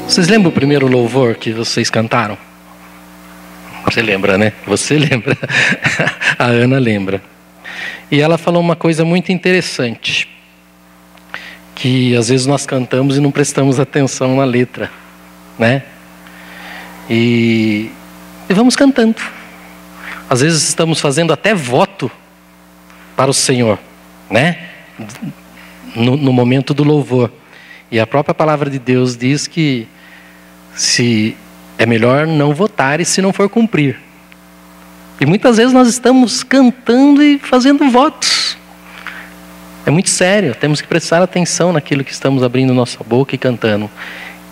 Vocês lembram o primeiro louvor que vocês cantaram? Você lembra, né? Você lembra. A Ana lembra. E ela falou uma coisa muito interessante, que às vezes nós cantamos e não prestamos atenção na letra, né? E vamos cantando. Às vezes estamos fazendo até voto para o Senhor, né? No momento do louvor. E a própria palavra de Deus diz que se é melhor não votar se não for cumprir. E muitas vezes nós estamos cantando e fazendo votos. É muito sério, temos que prestar atenção naquilo que estamos abrindo nossa boca e cantando.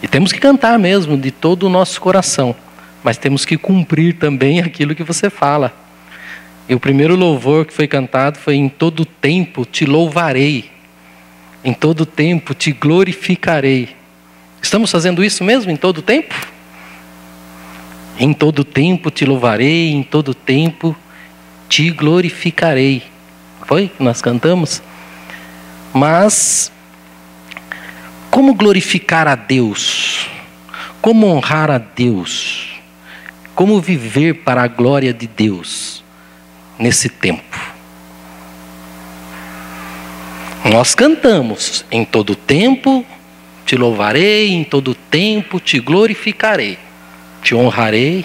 E temos que cantar mesmo de todo o nosso coração. Mas temos que cumprir também aquilo que você fala. E o primeiro louvor que foi cantado foi: em todo tempo te louvarei. Em todo tempo te glorificarei. Estamos fazendo isso mesmo em todo tempo? Em todo tempo te louvarei, em todo tempo te glorificarei. Foi que nós cantamos? Mas como glorificar a Deus? Como honrar a Deus? Como viver para a glória de Deus nesse tempo? Nós cantamos: em todo tempo te louvarei, em todo tempo te glorificarei, te honrarei.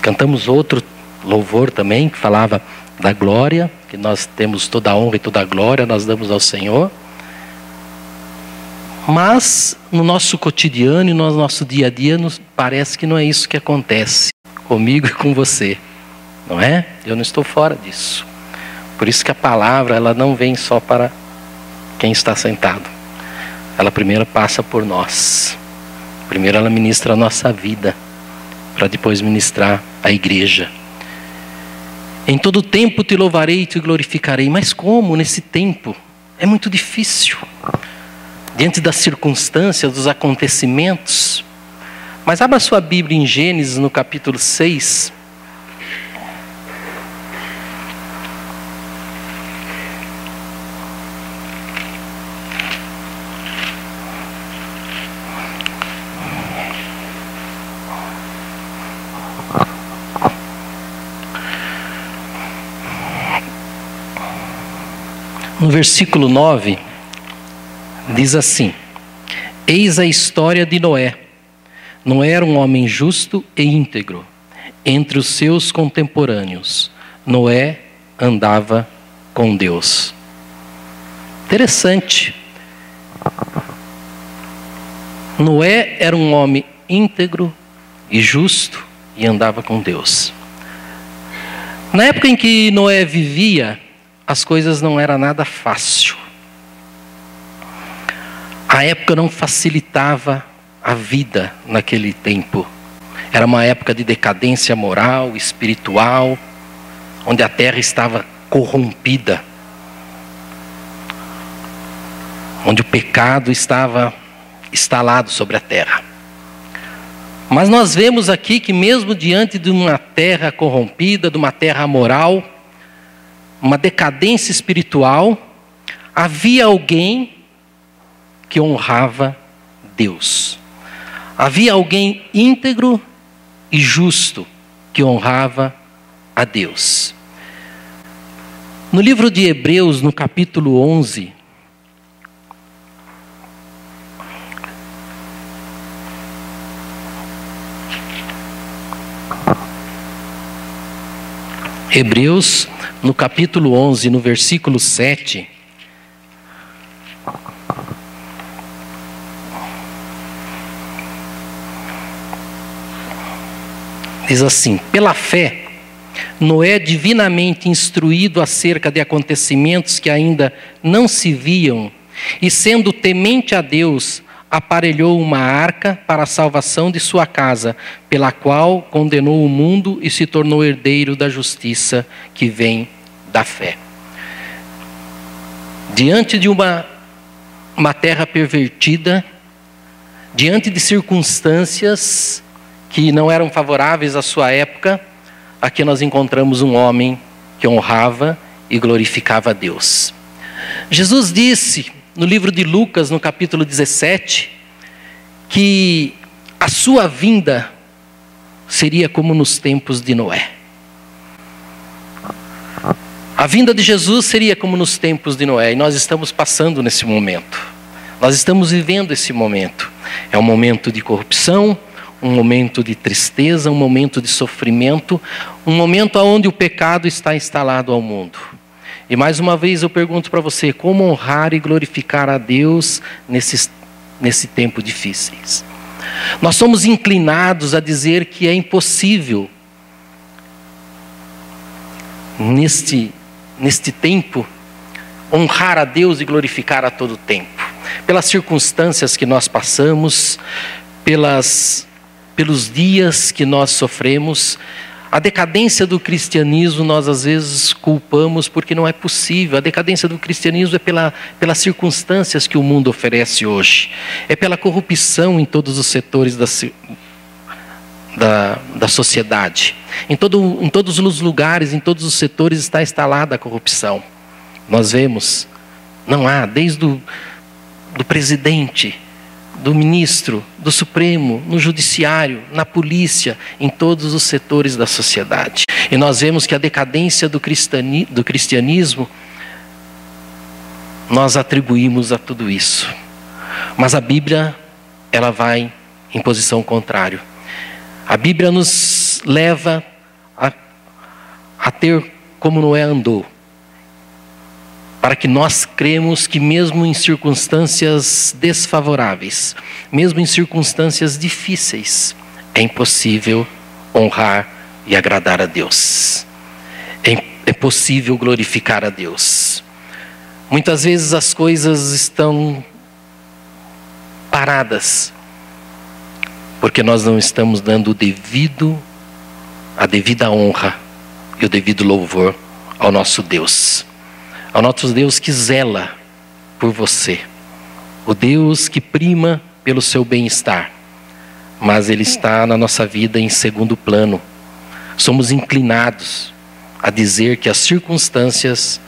Cantamos outro louvor também que falava da glória, que nós temos toda a honra e toda a glória, nós damos ao Senhor. Mas no nosso cotidiano e no nosso dia a dia, nos parece que não é isso que acontece comigo e com você, não é? Eu não estou fora disso. Por isso que a palavra, ela não vem só para quem está sentado. Ela primeiro passa por nós. Primeiro ela ministra a nossa vida, para depois ministrar a igreja. Em todo tempo te louvarei e te glorificarei. Mas como nesse tempo? É muito difícil. Diante das circunstâncias, dos acontecimentos. Mas abra sua Bíblia em Gênesis, no capítulo 6. No versículo 9, diz assim: eis a história de Noé. Noé era um homem justo e íntegro entre os seus contemporâneos. Noé andava com Deus. Interessante. Noé era um homem íntegro e justo e andava com Deus. Na época em que Noé vivia, as coisas não eram nada fácil. A época não facilitava a vida naquele tempo. Era uma época de decadência moral, espiritual, onde a terra estava corrompida, onde o pecado estava instalado sobre a terra. Mas nós vemos aqui que mesmo diante de uma terra corrompida, de uma terra moral, uma decadência espiritual, havia alguém que honrava Deus. Havia alguém íntegro e justo que honrava a Deus. No livro de Hebreus, no capítulo 11, Hebreus, no capítulo 11, no versículo 7, diz assim: pela fé, Noé, divinamente instruído acerca de acontecimentos que ainda não se viam, e sendo temente a Deus, aparelhou uma arca para a salvação de sua casa, pela qual condenou o mundo e se tornou herdeiro da justiça que vem da fé. Diante de uma terra pervertida, diante de circunstâncias que não eram favoráveis à sua época, aqui nós encontramos um homem que honrava e glorificava a Deus. Jesus disse no livro de Lucas, no capítulo 17, que a sua vinda seria como nos tempos de Noé. A vinda de Jesus seria como nos tempos de Noé, e nós estamos passando nesse momento. Nós estamos vivendo esse momento. É um momento de corrupção, um momento de tristeza, um momento de sofrimento, um momento onde o pecado está instalado ao mundo. E mais uma vez eu pergunto para você, como honrar e glorificar a Deus nesse tempo difíceis? Nós somos inclinados a dizer que é impossível neste tempo honrar a Deus e glorificar a todo tempo. Pelas circunstâncias que nós passamos, pelos dias que nós sofremos, a decadência do cristianismo nós às vezes culpamos porque não é possível. A decadência do cristianismo é pelas circunstâncias que o mundo oferece hoje. É pela corrupção em todos os setores da sociedade. Em todos os lugares, em todos os setores está instalada a corrupção. Nós vemos, não há, desde do presidente, do ministro, do Supremo, no judiciário, na polícia, em todos os setores da sociedade. E nós vemos que a decadência do cristianismo nós atribuímos a tudo isso. Mas a Bíblia, ela vai em posição contrária. A Bíblia nos leva a ter como Noé andou, para que nós cremos que mesmo em circunstâncias desfavoráveis, mesmo em circunstâncias difíceis, é impossível honrar e agradar a Deus. É possível glorificar a Deus. Muitas vezes as coisas estão paradas, porque nós não estamos dando a devida honra e o devido louvor ao nosso Deus. Ao nosso Deus que zela por você. O Deus que prima pelo seu bem-estar. Mas Ele está na nossa vida em segundo plano. Somos inclinados a dizer que as circunstâncias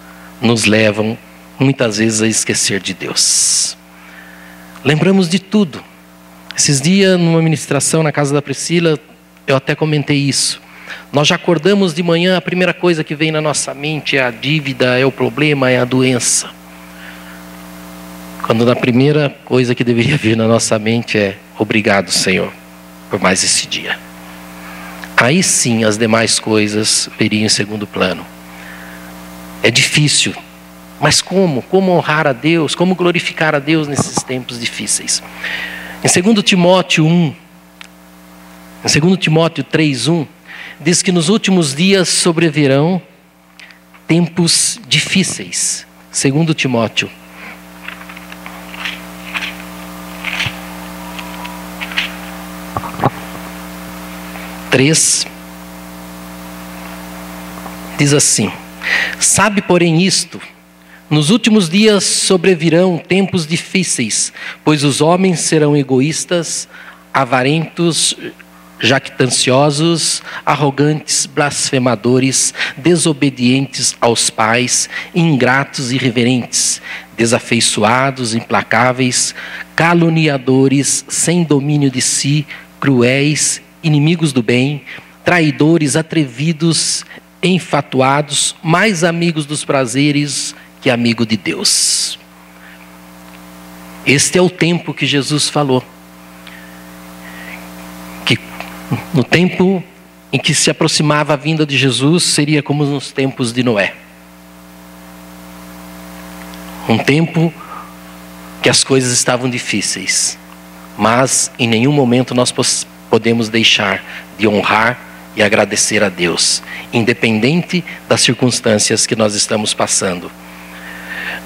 nos levam muitas vezes a esquecer de Deus. Lembramos de tudo. Esses dias, numa ministração na casa da Priscila, eu até comentei isso. Nós já acordamos de manhã, a primeira coisa que vem na nossa mente é a dívida, é o problema, é a doença. Quando a primeira coisa que deveria vir na nossa mente é: obrigado, Senhor, por mais esse dia. Aí sim as demais coisas viriam em segundo plano. É difícil, mas como? Como honrar a Deus? Como glorificar a Deus nesses tempos difíceis? Em 2 Timóteo 3:1, diz que nos últimos dias sobrevirão tempos difíceis. 2 Timóteo. Diz assim: sabe, porém, isto: nos últimos dias sobrevirão tempos difíceis, pois os homens serão egoístas, avarentos, jactanciosos, arrogantes, blasfemadores, desobedientes aos pais, ingratos e irreverentes, desafeiçoados, implacáveis, caluniadores, sem domínio de si, cruéis, inimigos do bem, traidores, atrevidos, enfatuados, mais amigos dos prazeres que amigo de Deus. Este é o tempo que Jesus falou. Que no tempo em que se aproximava a vinda de Jesus, seria como nos tempos de Noé. Um tempo que as coisas estavam difíceis, mas em nenhum momento nós podemos deixar de honrar e agradecer a Deus, independente das circunstâncias que nós estamos passando.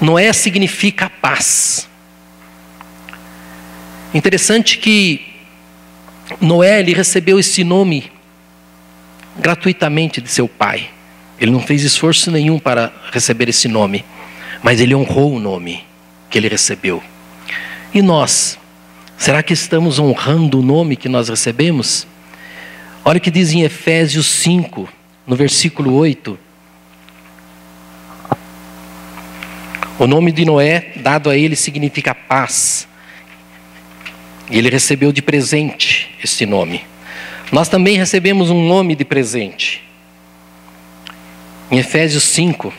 Noé significa paz. Interessante que Noé, ele recebeu esse nome gratuitamente de seu pai. Ele não fez esforço nenhum para receber esse nome, mas ele honrou o nome que ele recebeu. E nós, será que estamos honrando o nome que nós recebemos? Olha o que diz em Efésios 5, no versículo 8. O nome de Noé, dado a ele, significa paz. E ele recebeu de presente esse nome. Nós também recebemos um nome de presente. Em Efésios 5,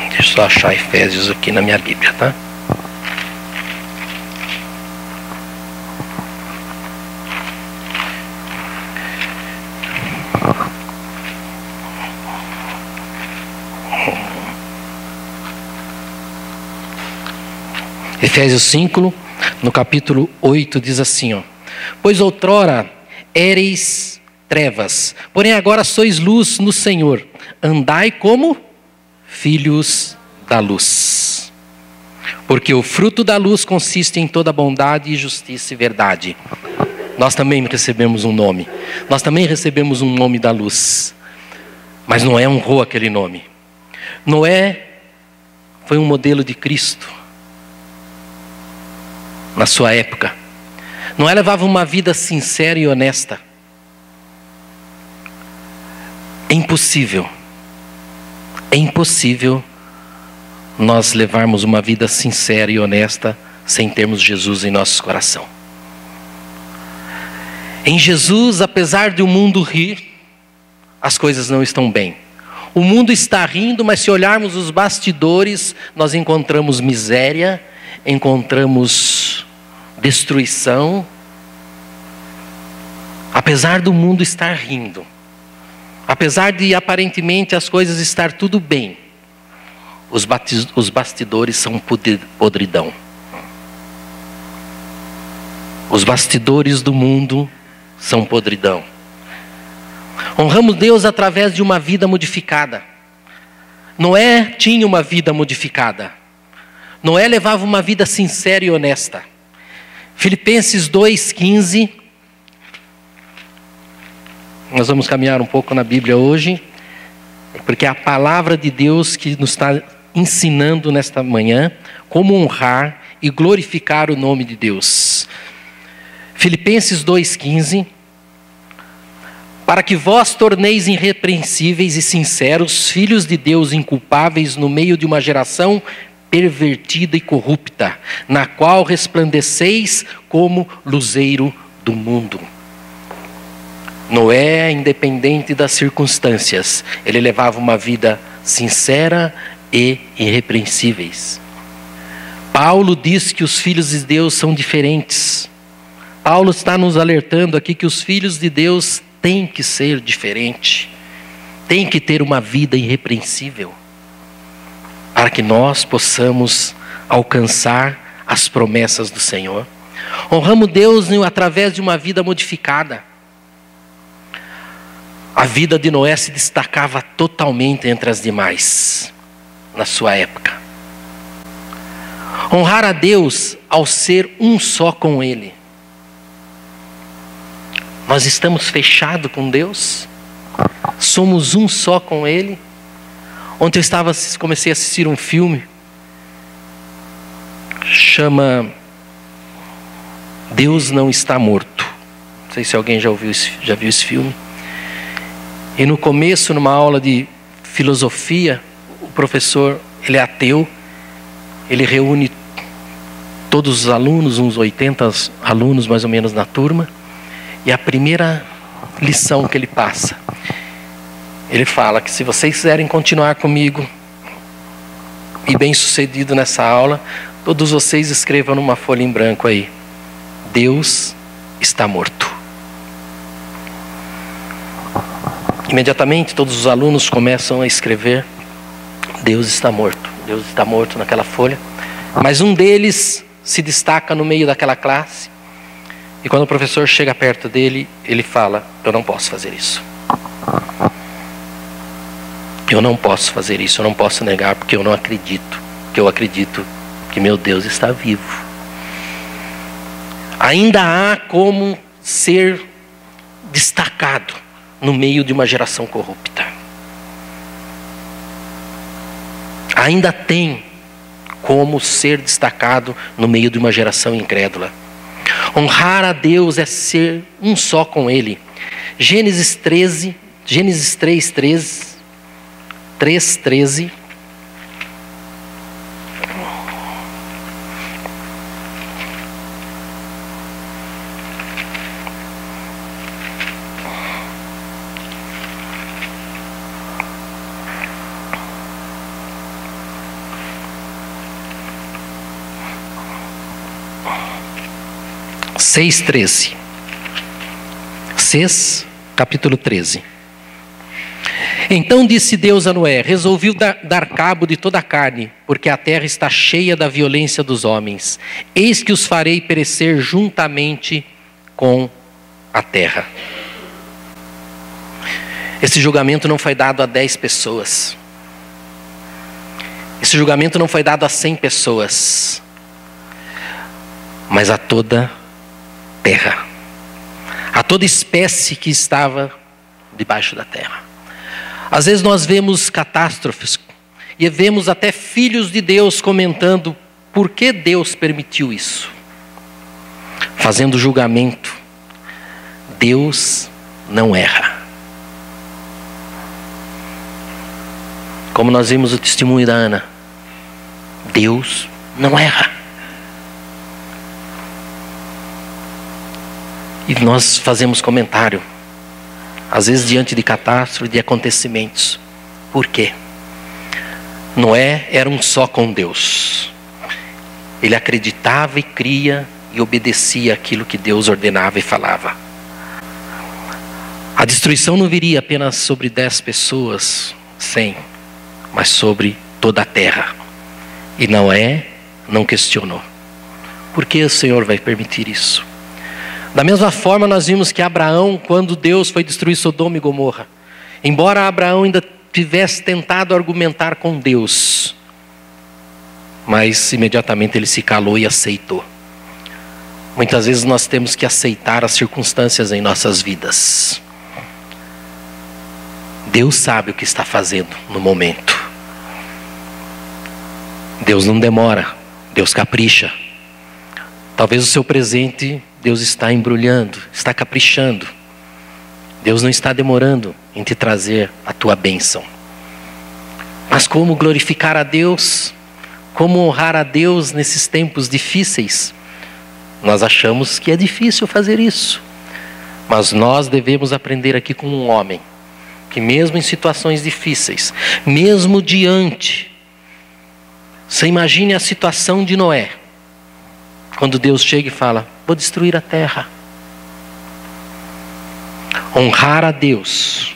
deixa eu só achar Efésios aqui na minha Bíblia, tá? Efésios 5, no capítulo 8, diz assim, ó: pois outrora éreis trevas, porém agora sois luz no Senhor. Andai como filhos da luz. Porque o fruto da luz consiste em toda bondade e justiça e verdade. Nós também recebemos um nome. Nós também recebemos um nome da luz. Mas Noé honrou aquele nome. Noé foi um modelo de Cristo na sua época. Noé levava uma vida sincera e honesta. É impossível nós levarmos uma vida sincera e honesta sem termos Jesus em nosso coração. Em Jesus, apesar de o mundo rir, as coisas não estão bem. O mundo está rindo, mas se olharmos os bastidores, nós encontramos miséria, encontramos destruição. Apesar do mundo estar rindo, apesar de aparentemente as coisas estar tudo bem, os bastidores são podridão. Os bastidores do mundo são podridão. Honramos Deus através de uma vida modificada. Noé tinha uma vida modificada. Noé levava uma vida sincera e honesta. Filipenses 2,15. Nós vamos caminhar um pouco na Bíblia hoje, porque é a palavra de Deus que nos está ensinando nesta manhã como honrar e glorificar o nome de Deus. Filipenses 2,15. Para que vós torneis irrepreensíveis e sinceros, filhos de Deus inculpáveis no meio de uma geração pervertida e corrupta, na qual resplandeceis como luzeiro do mundo. Noé, independente das circunstâncias, ele levava uma vida sincera e irrepreensíveis. Paulo diz que os filhos de Deus são diferentes. Paulo está nos alertando aqui que os filhos de Deus têm que ser diferentes, têm que ter uma vida irrepreensível, para que nós possamos alcançar as promessas do Senhor. Honramos Deus através de uma vida modificada. A vida de Noé se destacava totalmente entre as demais, na sua época. Honrar a Deus ao ser um só com Ele. Nós estamos fechados com Deus? Somos um só com Ele? Ontem eu comecei a assistir um filme, chama Deus Não Está Morto. Não sei se alguém já viu esse filme. E no começo, numa aula de filosofia, o professor, ele é ateu, ele reúne todos os alunos, uns 80 alunos mais ou menos na turma, e a primeira lição que ele passa, ele fala que se vocês quiserem continuar comigo e bem sucedido nessa aula, todos vocês escrevam numa folha em branco aí: Deus está morto. Imediatamente todos os alunos começam a escrever: Deus está morto, Deus está morto naquela folha. Mas um deles se destaca no meio daquela classe, e quando o professor chega perto dele, ele fala: eu não posso fazer isso. Eu não posso fazer isso, eu não posso negar, porque eu não acredito, porque eu acredito que meu Deus está vivo. Ainda há como ser destacado no meio de uma geração corrupta. Ainda tem como ser destacado no meio de uma geração incrédula. Honrar a Deus é ser um só com Ele. Gênesis 3:13. Capítulo 13. Então disse Deus a Noé: resolvi dar cabo de toda a carne, porque a terra está cheia da violência dos homens. Eis que os farei perecer juntamente com a terra. Esse julgamento não foi dado a 10 pessoas. Esse julgamento não foi dado a 100 pessoas. Mas a toda terra, a toda espécie que estava debaixo da terra. Às vezes nós vemos catástrofes e vemos até filhos de Deus comentando por que Deus permitiu isso, fazendo julgamento. Deus não erra. Como nós vimos o testemunho da Ana, Deus não erra. E nós fazemos comentário, às vezes diante de catástrofe, de acontecimentos. Por quê? Noé era um só com Deus. Ele acreditava e cria e obedecia aquilo que Deus ordenava e falava. A destruição não viria apenas sobre 10 pessoas, 100, mas sobre toda a terra. E Noé não questionou. Por que o Senhor vai permitir isso? Da mesma forma, nós vimos que Abraão, quando Deus foi destruir Sodoma e Gomorra, embora Abraão ainda tivesse tentado argumentar com Deus, mas imediatamente ele se calou e aceitou. Muitas vezes nós temos que aceitar as circunstâncias em nossas vidas. Deus sabe o que está fazendo no momento. Deus não demora, Deus capricha. Talvez o seu presente Deus está embrulhando, está caprichando. Deus não está demorando em te trazer a tua bênção. Mas como glorificar a Deus? Como honrar a Deus nesses tempos difíceis? Nós achamos que é difícil fazer isso. Mas nós devemos aprender aqui com um homem, que mesmo em situações difíceis, mesmo diante, você imagine a situação de Noé. Quando Deus chega e fala: vou destruir a terra. Honrar a Deus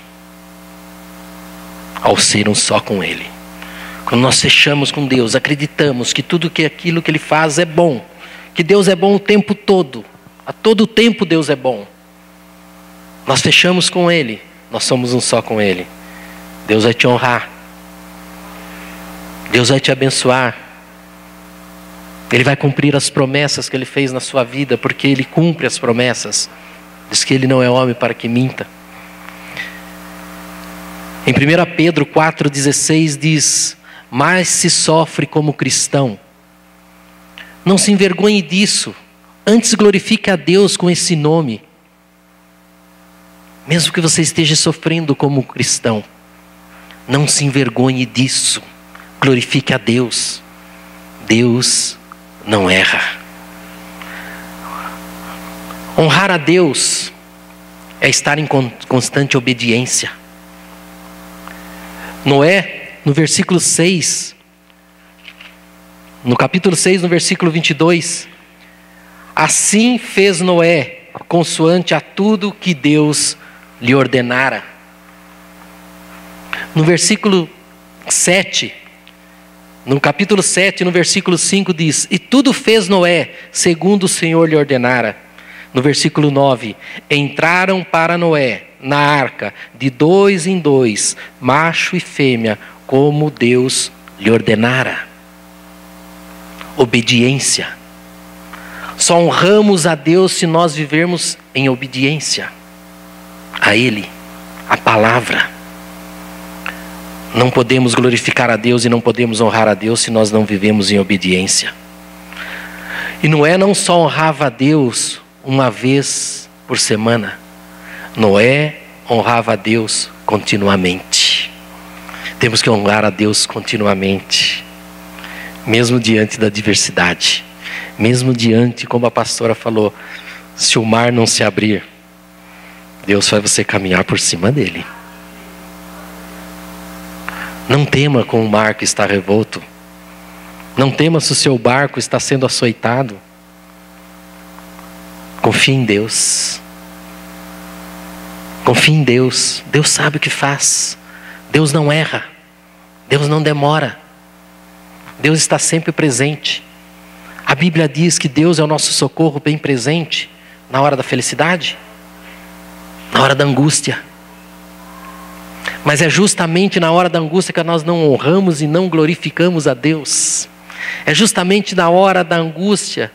ao ser um só com Ele. Quando nós fechamos com Deus, acreditamos que tudo aquilo que Ele faz é bom, que Deus é bom o tempo todo, a todo tempo Deus é bom. Nós fechamos com Ele, nós somos um só com Ele. Deus vai te honrar, Deus vai te abençoar. Ele vai cumprir as promessas que Ele fez na sua vida, porque Ele cumpre as promessas. Diz que Ele não é homem para que minta. Em 1 Pedro 4,16 diz: mas se sofre como cristão, não se envergonhe disso, antes glorifique a Deus com esse nome. Mesmo que você esteja sofrendo como cristão, não se envergonhe disso, glorifique a Deus. Deus não erra. Honrar a Deus é estar em constante obediência. Noé, no versículo 6, no capítulo 6, no versículo 22, assim fez Noé, consoante a tudo que Deus lhe ordenara. No versículo 7, no capítulo 7, no versículo 5 diz: e tudo fez Noé, segundo o Senhor lhe ordenara. No versículo 9, entraram para Noé na arca, de 2 em 2, macho e fêmea, como Deus lhe ordenara. Obediência. Só honramos a Deus se nós vivermos em obediência a Ele, a palavra. Não podemos glorificar a Deus e não podemos honrar a Deus se nós não vivemos em obediência. E Noé não só honrava a Deus uma vez por semana, Noé honrava a Deus continuamente. Temos que honrar a Deus continuamente, mesmo diante da adversidade, mesmo diante, como a pastora falou, se o mar não se abrir, Deus faz você caminhar por cima dele. Não tema com o mar que está revolto. Não tema se o seu barco está sendo açoitado. Confie em Deus. Confie em Deus. Deus sabe o que faz. Deus não erra. Deus não demora. Deus está sempre presente. A Bíblia diz que Deus é o nosso socorro bem presente na hora da felicidade, na hora da angústia. Mas é justamente na hora da angústia que nós não honramos e não glorificamos a Deus. É justamente na hora da angústia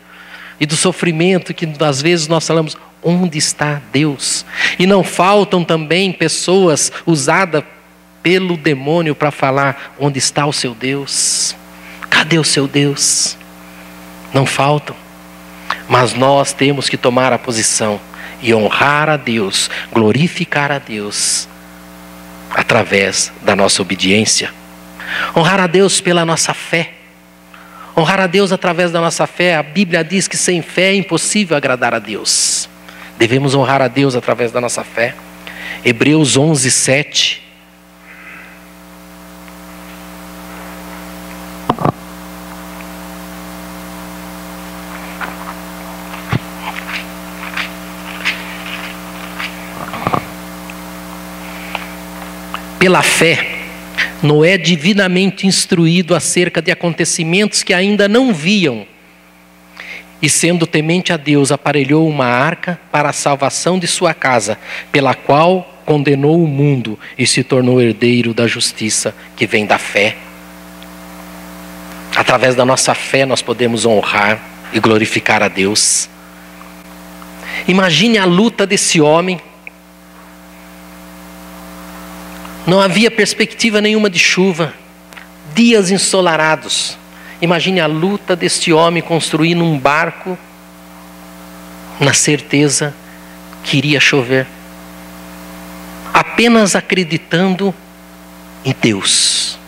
e do sofrimento que às vezes nós falamos, onde está Deus? E não faltam também pessoas usadas pelo demônio para falar, onde está o seu Deus? Cadê o seu Deus? Não faltam. Mas nós temos que tomar a posição e honrar a Deus, glorificar a Deus, através da nossa obediência. Honrar a Deus pela nossa fé. Honrar a Deus através da nossa fé. A Bíblia diz que sem fé é impossível agradar a Deus. Devemos honrar a Deus através da nossa fé. Hebreus 11, 7. Pela fé, Noé, divinamente instruído acerca de acontecimentos que ainda não viam, e sendo temente a Deus, aparelhou uma arca para a salvação de sua casa, pela qual condenou o mundo e se tornou herdeiro da justiça que vem da fé. Através da nossa fé nós podemos honrar e glorificar a Deus. Imagine a luta desse homem. Não havia perspectiva nenhuma de chuva, dias ensolarados. Imagine a luta deste homem construindo um barco na certeza que iria chover. Apenas acreditando em Deus.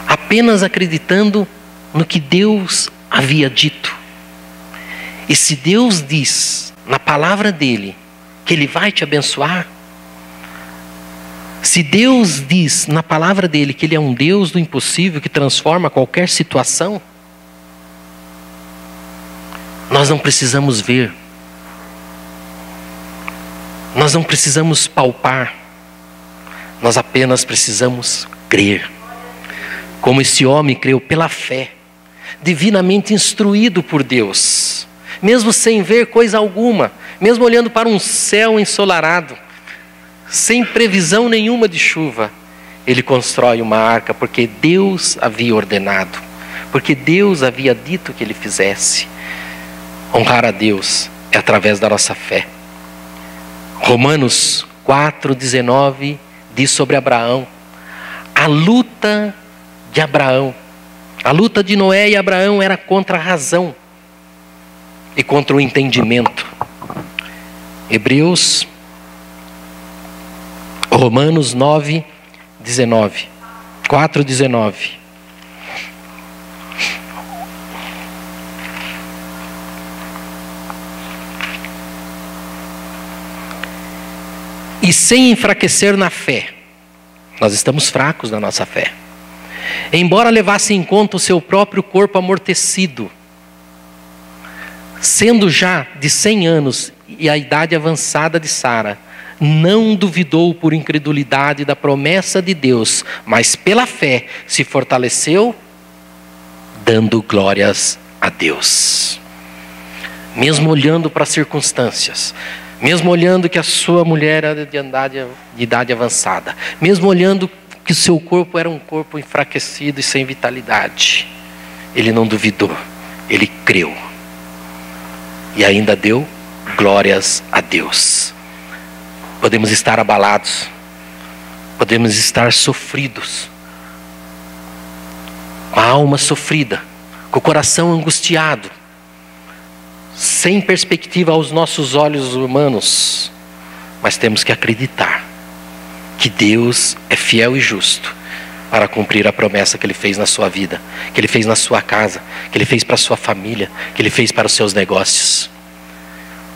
Apenas acreditando no que Deus havia dito. E se Deus diz na palavra dele que ele vai te abençoar, se Deus diz na palavra dele que ele é um Deus do impossível, que transforma qualquer situação, nós não precisamos ver, nós não precisamos palpar, nós apenas precisamos crer. Como esse homem creu pela fé, divinamente instruído por Deus, mesmo sem ver coisa alguma, mesmo olhando para um céu ensolarado, sem previsão nenhuma de chuva, ele constrói uma arca porque Deus havia ordenado, porque Deus havia dito que ele fizesse. Honrar a Deus é através da nossa fé. Romanos 4,19 diz sobre Abraão, a luta de Abraão, a luta de Noé e Abraão era contra a razão e contra o entendimento. Romanos 9:19, 4:19. E sem enfraquecer na fé, nós estamos fracos na nossa fé, embora levasse em conta o seu próprio corpo amortecido, sendo já de 100 anos e a idade avançada de Sara, não duvidou por incredulidade da promessa de Deus, mas pela fé se fortaleceu, dando glórias a Deus. Mesmo olhando para as circunstâncias, mesmo olhando que a sua mulher era de idade avançada, mesmo olhando que o seu corpo era um corpo enfraquecido e sem vitalidade, ele não duvidou, ele creu. E ainda deu glórias a Deus. Podemos estar abalados, podemos estar sofridos, a alma sofrida, com o coração angustiado, sem perspectiva aos nossos olhos humanos, mas temos que acreditar que Deus é fiel e justo para cumprir a promessa que Ele fez na sua vida, que Ele fez na sua casa, que Ele fez para a sua família, que Ele fez para os seus negócios.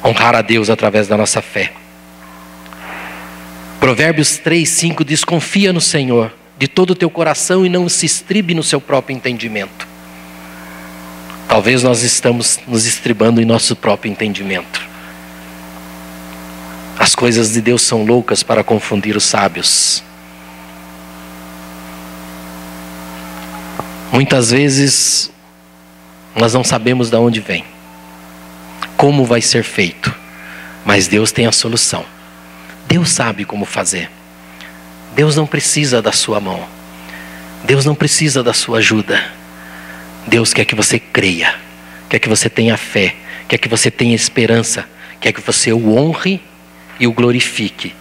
Honrar a Deus através da nossa fé. Provérbios 3:5 diz: confia no Senhor de todo o teu coração e não se estribe no seu próprio entendimento. Talvez nós estamos nos estribando em nosso próprio entendimento. As coisas de Deus são loucas para confundir os sábios. Muitas vezes nós não sabemos de onde vem, como vai ser feito, mas Deus tem a solução. Deus sabe como fazer. Deus não precisa da sua mão. Deus não precisa da sua ajuda. Deus quer que você creia, quer que você tenha fé, quer que você tenha esperança, quer que você o honre e o glorifique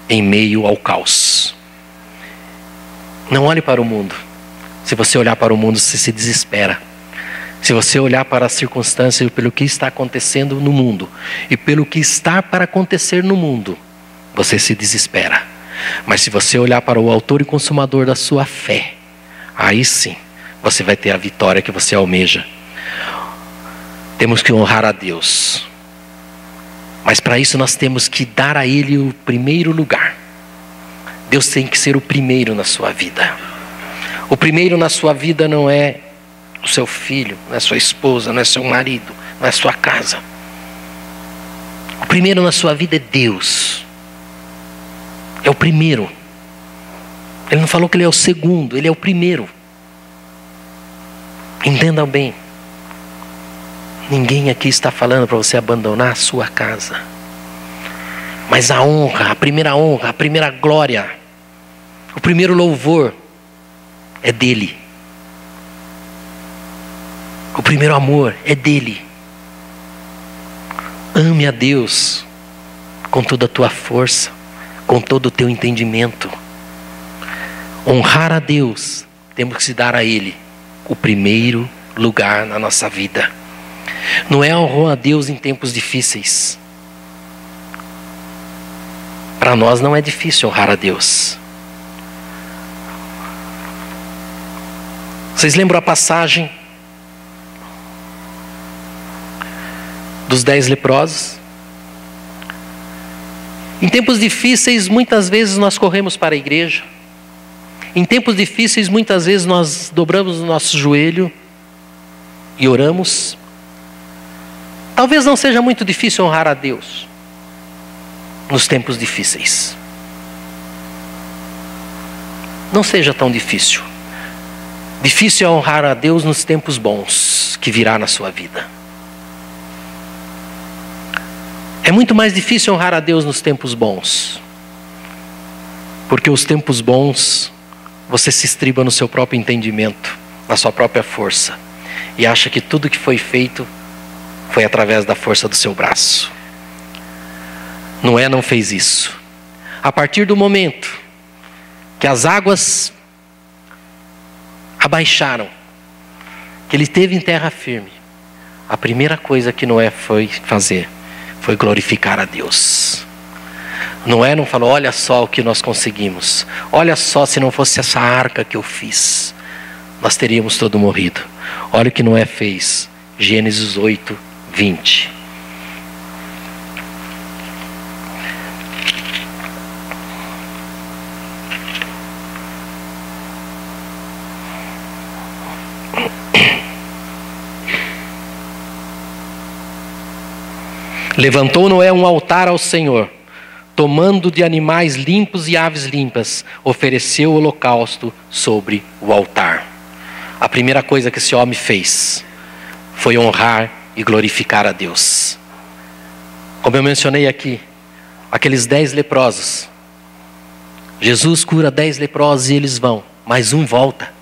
em meio ao caos. Não olhe para o mundo. Se você olhar para o mundo, você se desespera. Se você olhar para as circunstâncias e pelo que está acontecendo no mundo e pelo que está para acontecer no mundo, você se desespera. Mas se você olhar para o autor e consumador da sua fé, aí sim, você vai ter a vitória que você almeja. Temos que honrar a Deus. Mas para isso nós temos que dar a Ele o primeiro lugar. Deus tem que ser o primeiro na sua vida. O primeiro na sua vida não é o seu filho, não é sua esposa, não é seu marido, não é sua casa. O primeiro na sua vida é Deus. É o primeiro. Ele não falou que Ele é o segundo, Ele é o primeiro. Entendam bem. Ninguém aqui está falando para você abandonar a sua casa. Mas a honra, a primeira glória, o primeiro louvor é dele. O primeiro amor é dele. Ame a Deus com toda a tua força, com todo o teu entendimento. Honrar a Deus, temos que se dar a Ele o primeiro lugar na nossa vida. Não é honrar a Deus em tempos difíceis. Para nós não é difícil honrar a Deus. Vocês lembram a passagem dos 10 leprosos? Em tempos difíceis, muitas vezes nós corremos para a igreja. Em tempos difíceis, muitas vezes nós dobramos o nosso joelho e oramos. Talvez não seja muito difícil honrar a Deus nos tempos difíceis. Não seja tão difícil. Difícil é honrar a Deus nos tempos bons que virá na sua vida. É muito mais difícil honrar a Deus nos tempos bons. Porque os tempos bons, você se estriba no seu próprio entendimento, na sua própria força. E acha que tudo que foi feito foi através da força do seu braço. Noé não fez isso. A partir do momento que as águas abaixaram, que ele esteve em terra firme, a primeira coisa que Noé foi fazer foi glorificar a Deus. Noé não falou: olha só o que nós conseguimos, olha só, se não fosse essa arca que eu fiz, nós teríamos todos morrido. Olha o que Noé fez. Gênesis 8, 20. Levantou Noé um altar ao Senhor, tomando de animais limpos e aves limpas, ofereceu o holocausto sobre o altar. A primeira coisa que esse homem fez foi honrar e glorificar a Deus. Como eu mencionei aqui, aqueles 10 leprosos, Jesus cura 10 leprosos e eles vão, mas um volta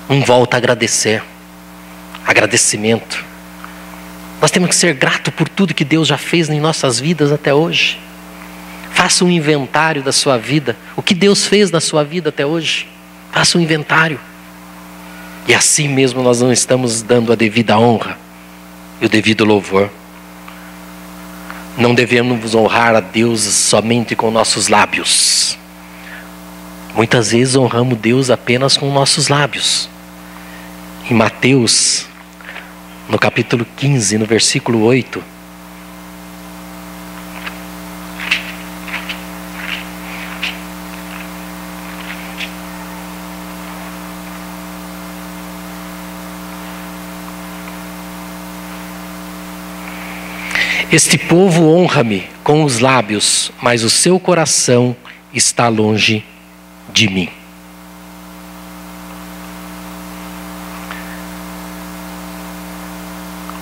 a agradecer. Agradecimento. Nós temos que ser gratos por tudo que Deus já fez em nossas vidas até hoje. Faça um inventário da sua vida. O que Deus fez na sua vida até hoje. Faça um inventário. E assim mesmo nós não estamos dando a devida honra e o devido louvor. Não devemos honrar a Deus somente com nossos lábios. Muitas vezes honramos Deus apenas com nossos lábios. Em Mateus, no capítulo 15, no versículo 8, este povo honra-me com os lábios, mas o seu coração está longe de mim.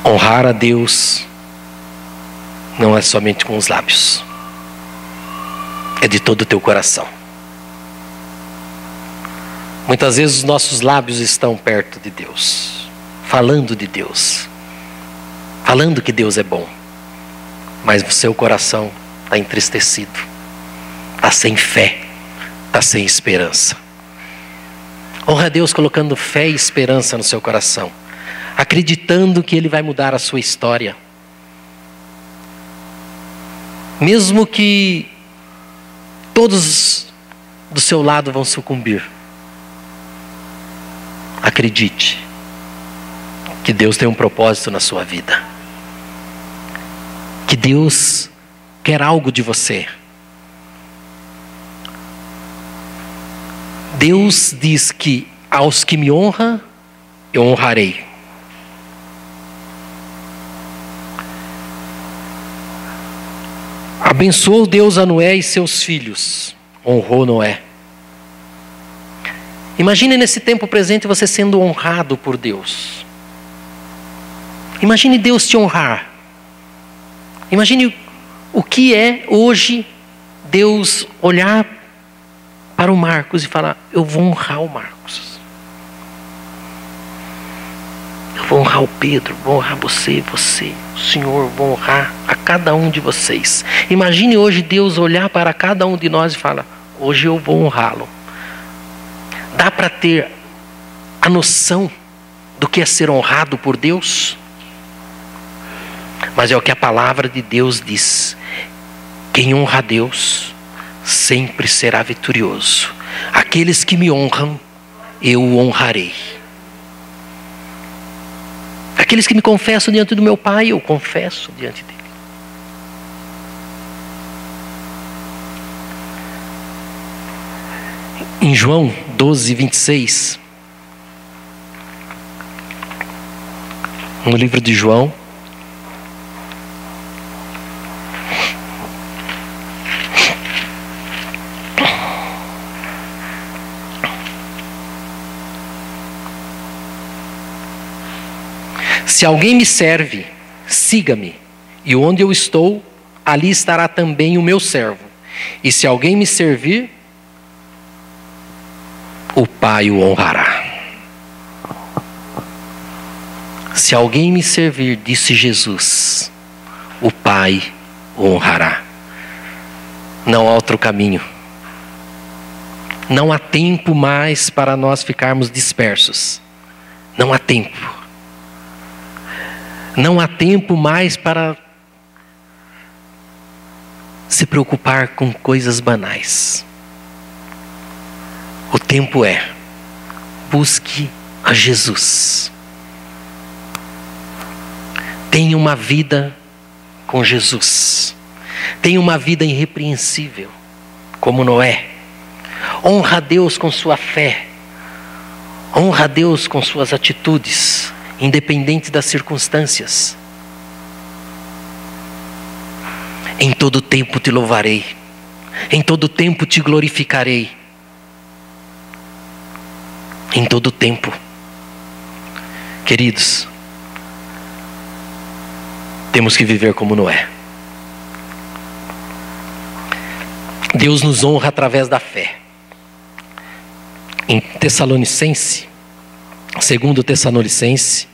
Honrar a Deus não é somente com os lábios, é de todo o teu coração. Muitas vezes os nossos lábios estão perto de Deus, falando de Deus, falando que Deus é bom, mas o seu coração está entristecido, está sem fé, está sem esperança. Honra a Deus colocando fé e esperança no seu coração, acreditando que Ele vai mudar a sua história. Mesmo que todos do seu lado vão sucumbir, acredite que Deus tem um propósito na sua vida. Que Deus quer algo de você. Deus diz que aos que me honram, eu honrarei. Abençoou Deus a Noé e seus filhos, honrou Noé. Imagine nesse tempo presente você sendo honrado por Deus. Imagine Deus te honrar. Imagine o que é hoje Deus olhar para o Marcos e falar: eu vou honrar o Marcos. Eu vou honrar o Pedro, vou honrar você, o Senhor, vou honrar a cada um de vocês. Imagine hoje Deus olhar para cada um de nós e falar: hoje eu vou honrá-lo. Dá para ter a noção do que é ser honrado por Deus? Mas é o que a palavra de Deus diz: quem honra a Deus sempre será vitorioso. Aqueles que me honram, eu o honrarei. Aqueles que me confessam diante do meu Pai, eu confesso diante dele. Em João 12, 26, no livro de João, se alguém me serve, siga-me, e onde eu estou, ali estará também o meu servo. E se alguém me servir, o Pai o honrará. Se alguém me servir, disse Jesus, o Pai o honrará. Não há outro caminho. Não há tempo mais para nós ficarmos dispersos. Não há tempo. Não há tempo mais para se preocupar com coisas banais. O tempo é: busque a Jesus. Tenha uma vida com Jesus. Tenha uma vida irrepreensível, como Noé. Honra a Deus com sua fé. Honra a Deus com suas atitudes, independente das circunstâncias. Em todo tempo te louvarei. Em todo tempo te glorificarei. Em todo tempo. Queridos, temos que viver como Noé. Deus nos honra através da fé. Em Tessalonicense, segundo Tessalonicense,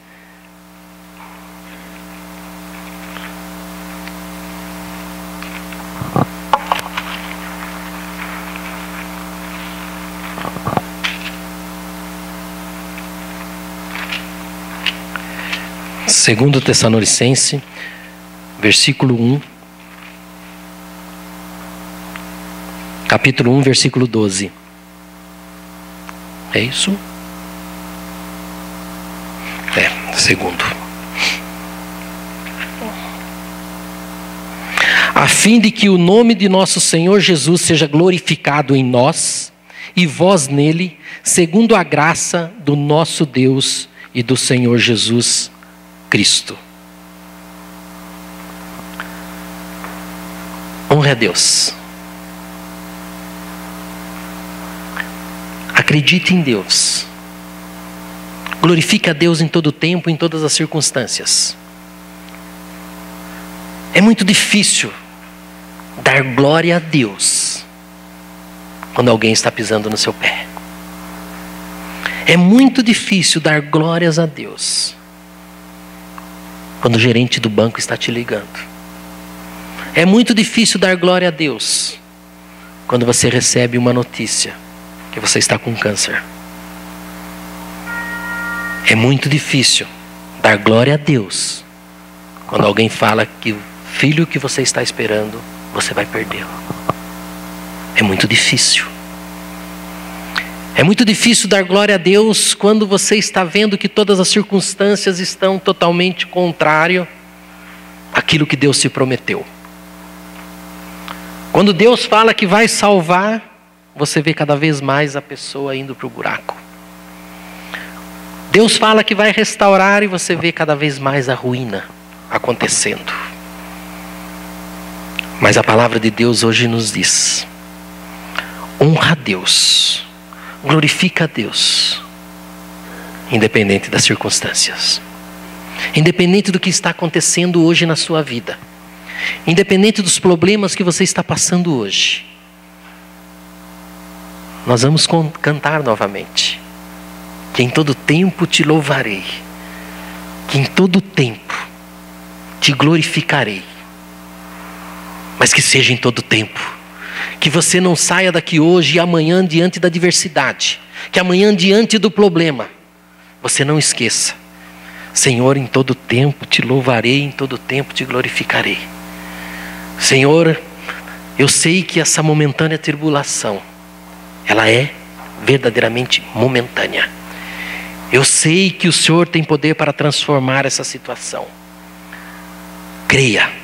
2 Tessalonicenses, versículo 1. Capítulo 1, versículo 12. É isso? Segundo. A fim de que o nome de nosso Senhor Jesus seja glorificado em nós e vós nele, segundo a graça do nosso Deus e do Senhor Jesus Cristo. Honre a Deus. Acredite em Deus. Glorifique a Deus em todo o tempo, em todas as circunstâncias. É muito difícil dar glória a Deus quando alguém está pisando no seu pé. É muito difícil dar glórias a Deus quando o gerente do banco está te ligando. É muito difícil dar glória a Deus quando você recebe uma notícia que você está com câncer. É muito difícil dar glória a Deus quando alguém fala que o filho que você está esperando, você vai perdê-lo. É muito difícil. É muito difícil dar glória a Deus quando você está vendo que todas as circunstâncias estão totalmente contrárias àquilo que Deus te prometeu. Quando Deus fala que vai salvar, você vê cada vez mais a pessoa indo para o buraco. Deus fala que vai restaurar e você vê cada vez mais a ruína acontecendo. Mas a palavra de Deus hoje nos diz: honra a Deus, glorifica a Deus, independente das circunstâncias, independente do que está acontecendo hoje na sua vida, independente dos problemas que você está passando hoje. Nós vamos cantar novamente: que em todo tempo te louvarei, que em todo tempo te glorificarei. Mas que seja em todo tempo. Que você não saia daqui hoje e amanhã diante da adversidade, que amanhã diante do problema, você não esqueça: Senhor, em todo tempo te louvarei, em todo tempo te glorificarei. Senhor, eu sei que essa momentânea tribulação, ela é verdadeiramente momentânea. Eu sei que o Senhor tem poder para transformar essa situação. Creia.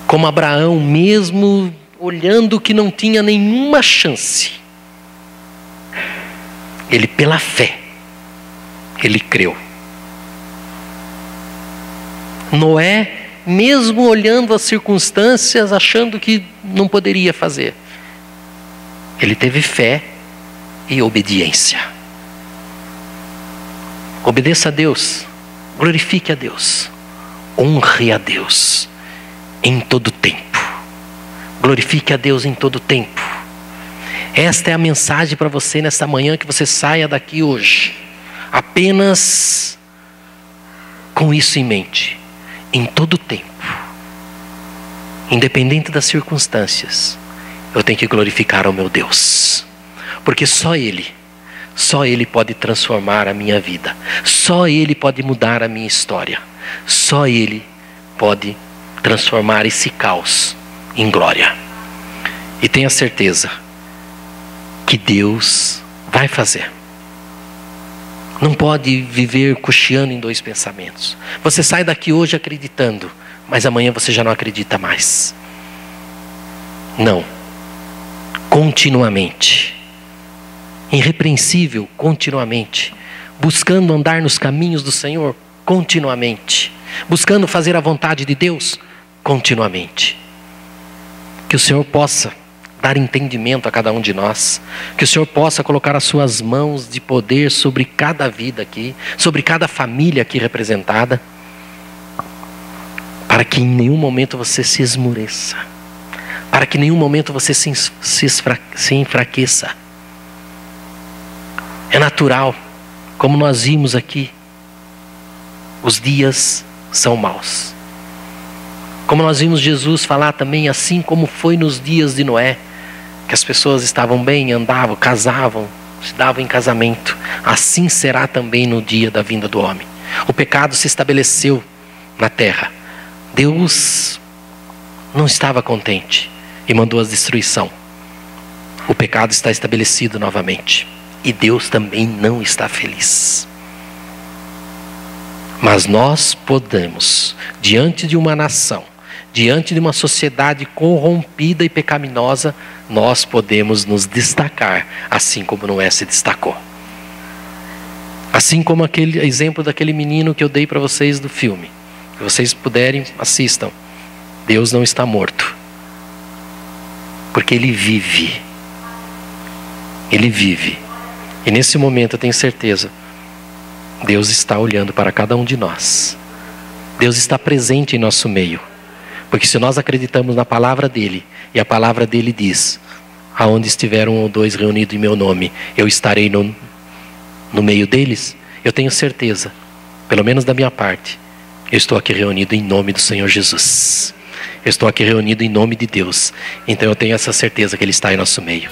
Como Abraão, mesmo olhando que não tinha nenhuma chance, ele, pela fé, ele creu. Noé, mesmo olhando as circunstâncias, achando que não poderia fazer, ele teve fé e obediência. Obedeça a Deus, glorifique a Deus, honre a Deus em todo tempo. Glorifique a Deus em todo tempo. Esta é a mensagem para você nesta manhã, que você saia daqui hoje apenas com isso em mente. Em todo tempo, independente das circunstâncias, eu tenho que glorificar ao meu Deus, porque só Ele pode transformar a minha vida, só Ele pode mudar a minha história, só Ele pode transformar esse caos em glória. E tenha certeza que Deus vai fazer. Não pode viver cocheando em dois pensamentos. Você sai daqui hoje acreditando, mas amanhã você já não acredita mais. Não. Continuamente, irrepreensível, continuamente, buscando andar nos caminhos do Senhor, continuamente, buscando fazer a vontade de Deus, continuamente. Que o Senhor possa dar entendimento a cada um de nós, que o Senhor possa colocar as suas mãos de poder sobre cada vida aqui, sobre cada família aqui representada, para que em nenhum momento você se esmoreça, para que em nenhum momento você se enfraqueça. É natural, como nós vimos aqui, os dias são maus. Como nós vimos Jesus falar também, assim como foi nos dias de Noé, que as pessoas estavam bem, andavam, casavam, se davam em casamento, assim será também no dia da vinda do homem. O pecado se estabeleceu na terra. Deus não estava contente e mandou a destruição. O pecado está estabelecido novamente. E Deus também não está feliz. Mas nós podemos, diante de uma nação, diante de uma sociedade corrompida e pecaminosa, nós podemos nos destacar, assim como Noé se destacou. Assim como aquele exemplo daquele menino que eu dei para vocês do filme. Se vocês puderem, assistam. Deus não está morto. Porque Ele vive. Ele vive. E nesse momento eu tenho certeza, Deus está olhando para cada um de nós. Deus está presente em nosso meio. Porque se nós acreditamos na palavra dEle, e a palavra dEle diz, aonde estiver 1 ou 2 reunidos em meu nome, eu estarei no meio deles, eu tenho certeza, pelo menos da minha parte, eu estou aqui reunido em nome do Senhor Jesus. Eu estou aqui reunido em nome de Deus. Então eu tenho essa certeza que Ele está em nosso meio.